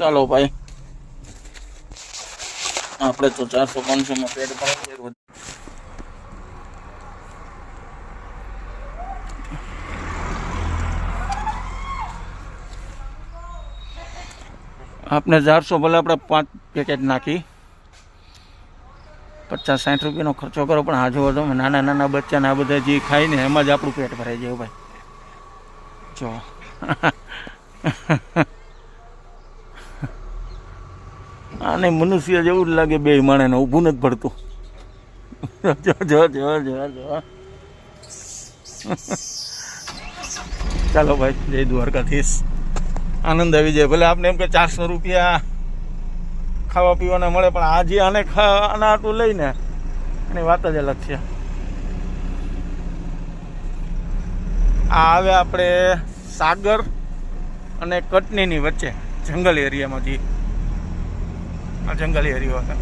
ચાલો ભાઈ, આપણે તો 400-500 માં પેટ ભરાય. આપણે 400 ભલે આપણે 5 પેકેટ નાખી 50-60 રૂપિયાનો ખર્ચો કરો, પણ આ જોવો તમે નાના નાના બચ્ચાને આ બધા જે ખાય ને એમાં જ આપણું પેટ ભરાઈ જાય ભાઈ. જો આને મનુષ્ય જેવું જ લાગે, બે માણસને ઊભું નથી પડતું. જો જો જો જો જો. ચાલો ભાઈ, જય દ્વારકાધીશ. આનંદ આવી જાય. ભલે આપણે એમ કે 400 રૂપિયા ખાવા પીવાના મળે, પણ આજે આને આના આટલું લઈને એની વાત જ અલગ છે. આ આવે આપણે સાગર અને કટનીની વચ્ચે જંગલ એરિયામાંથી. આ જંગલ એરિયો છે.